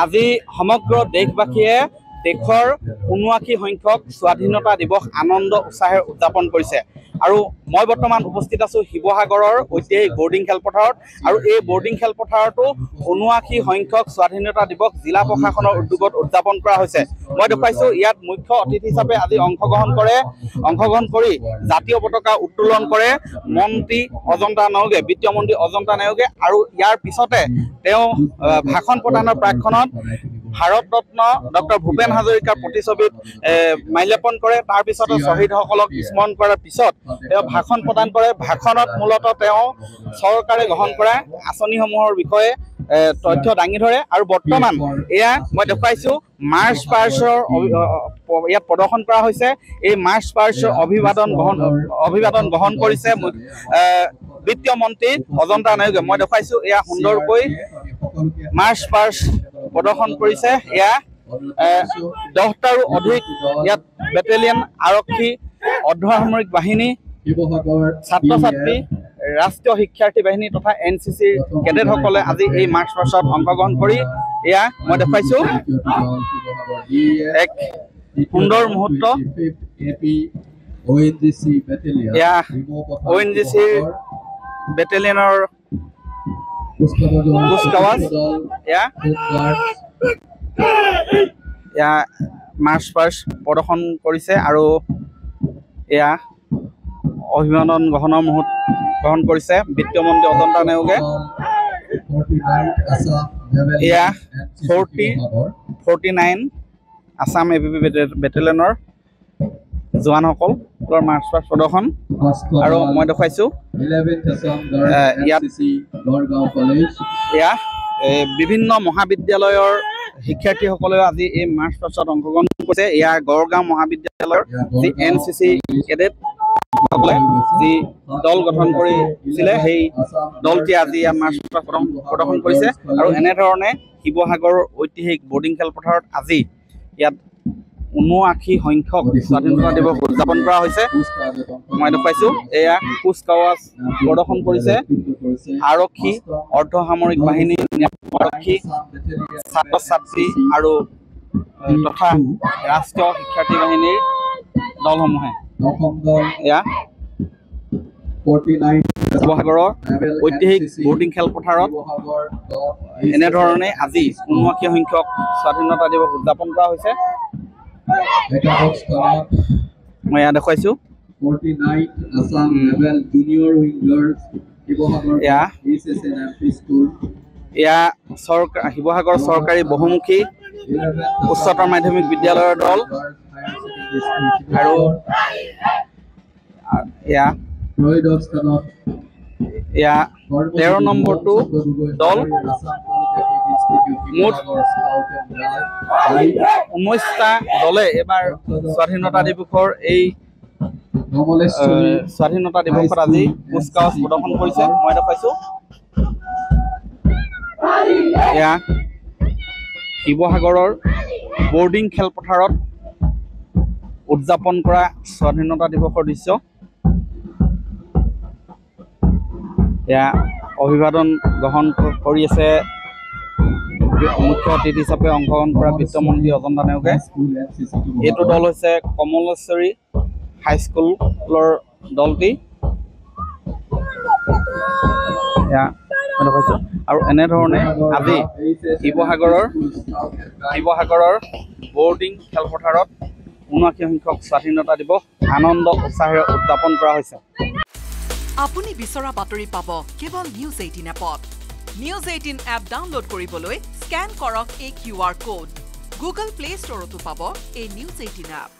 আজি সমগ্ৰ দেশবাসীয়ে দেশৰ ৭৯ সংখ্যক স্বাধীনতা দিৱস আনন্দ উৎসাহেৰে উদযাপন কৰিছে আৰু মই বৰ্তমান উপস্থিত আছো শিৱসাগৰৰ ঐতিহাসিক বৰ্ডিং খেলপথাৰত আৰু এই বৰ্ডিং খেলপথাৰতো ৭৯ সংখ্যক স্বাধীনতা দিৱস জিলা প্ৰশাসনৰ উদ্যোগত উদযাপন কৰা হৈছে। মই দেখুৱাইছো ইয়াত মুখ্য অতিথি হিচাপে আজি অংশগ্ৰহণ কৰি জাতীয় পতাকা উত্তোলন কৰে মন্ত্ৰী অজন্তা নেওগে, বিত্তীয় মন্ত্ৰী অজন্তা নেওগে আৰু ইয়াৰ পিছতে তেওঁ ভাষণ প্ৰদানৰ প্ৰাক্ষণত ভাৰত ৰত্ন ডক্টৰ ভূপেন হাজৰিকাৰ প্ৰতিছবিত মাল্যাৰ্পণ কৰে। তাৰ পিছতে শ্বহীদসকলক স্মৰণ কৰাৰ পিছত তেওঁ ভাষণ প্ৰদান কৰে। ভাষণত মূলতঃ তেওঁ চৰকাৰে গ্ৰহণ কৰা আঁচনিসমূহৰ বিষয়ে তথ্য দাঙি ধৰে আৰু বৰ্তমান এয়া মই দেখুৱাইছো মাৰ্চ পাৰ্চৰ ইয়াত প্ৰদৰ্শন কৰা হৈছে। এই মাৰ্চ পাৰ্চৰ অভিবাদন গ্ৰহণ কৰিছে বিত্তীয় মন্ত্ৰী অজন্তা নেওগে। মই দেখুৱাইছো এয়া সুন্দৰকৈ মাৰ্চ পাৰ্চ প্ৰদৰ্শন কৰিছে। এয়া 10টাৰো অধিক ইয়াত বেটেলিয়ন, আৰক্ষী, অৰ্ধসামৰিক বাহিনী, ছাত্ৰ ছাত্ৰী, ৰাষ্ট্ৰীয় শিক্ষাৰ্থী বাহিনী তথা NCCৰ কেডেটসকলে আজি এই মাৰ্চ পাৰ্চত অংশগ্ৰহণ কৰি এয়া মই দেখুৱাইছো এক সুন্দৰ মুহূৰ্ত। এয়া ONGC বেটেলিয়নৰ কুচকাৱাজ এয়া মাৰ্চ পাৰ্চ প্ৰদৰ্শন কৰিছে আৰু এয়া অভিবাদন গ্ৰহণ কৰিছে বিত্তীয় মন্ত্ৰী অজন্তা নেওগে। এয়া 49 আছাম ABP বেটেলিয়নৰ জোৱানসকলৰ মাৰ্চ পাৰ্চ প্ৰদৰ্শন আৰু মই দেখুৱাইছো এয়া বিভিন্ন মহাবিদ্যালয়ৰ শিক্ষাৰ্থীসকলেও আজি এই মাৰ্চ পাৰ্চত অংশগ্ৰহণ কৰিছে। এয়া গড়গাঁও মহাবিদ্যালয়ৰ যি NCC কেডেট যি দল গঠন কৰিছিলে সেই দলটি আজি ইয়াত মাৰ্চ পাৰ্চ প্ৰদৰ্শন কৰিছে আৰু এনেধৰণে শিৱসাগৰৰ ঐতিহাসিক বৰ্ডিং খেলপথাৰত আজি ইয়াত ৭৯ সংখ্যক স্বাধীনতা দিৱস উদযাপন কৰা হৈছে। মই দেখুৱাইছো এয়া কুচকাৱাজ প্ৰদৰ্শন কৰিছে আৰক্ষী, অৰ্ধসামৰিক বাহিনী, আৰক্ষী, ছাত্ৰ ছাত্ৰী আৰু তথা ৰাষ্ট্ৰীয় শিক্ষাৰ্থী বাহিনীৰ দলসমূহে এয়া শিৱসাগৰৰ ঐতিহাসিক বৰ্ডিং খেলপথাৰত এনেধৰণে আজি ৭৯ সংখ্যক স্বাধীনতা দিৱস উদযাপন কৰা হৈছে। মই এয়া দেখুৱাইছো এয়া শিৱসাগৰ চৰকাৰী বহুমুখী উচ্চতৰ মাধ্যমিক বিদ্যালয়ৰ দল আৰু এয়া 13 নম্বৰটো দল। মুঠ 19টা দলে এবাৰ স্বাধীনতা দিৱসৰ এই স্বাধীনতা দিৱসত আজি কুচকাৱাজ প্ৰদৰ্শন কৰিছে। মই দেখুৱাইছো এয়া শিৱসাগৰৰ বৰ্ডিং খেলপথাৰত উদযাপন কৰা স্বাধীনতা দিৱসৰ দৃশ্য। এয়া অভিবাদন গ্ৰহণ কৰি আছে মুখ্য অতিথি হিচাপে অংশগ্ৰহণ কৰা বিত্তমন্ত্ৰী অজন্তা নেওগে। এইটো দল হৈছে কমলেশ্বৰী হাইস্কুলৰ দলটি। আৰু এনেধৰণে আজি শিৱসাগৰৰ বৰ্ডিং খেলপথাৰত ৭৯ সংখ্যক স্বাধীনতা দিৱস আনন্দ উৎসাহেৰে উদযাপন কৰা হৈছে। আপুনি বিচৰা বাতৰি পাব কেৱল নিউজ 18 এপত। নিউজ 18 এপ ডাউনলোড কৰিবলৈ স্কেন কৰক এই QR কোড। গুগল প্লে ষ্টৰতো পাব এই নিউজ 18 এপ।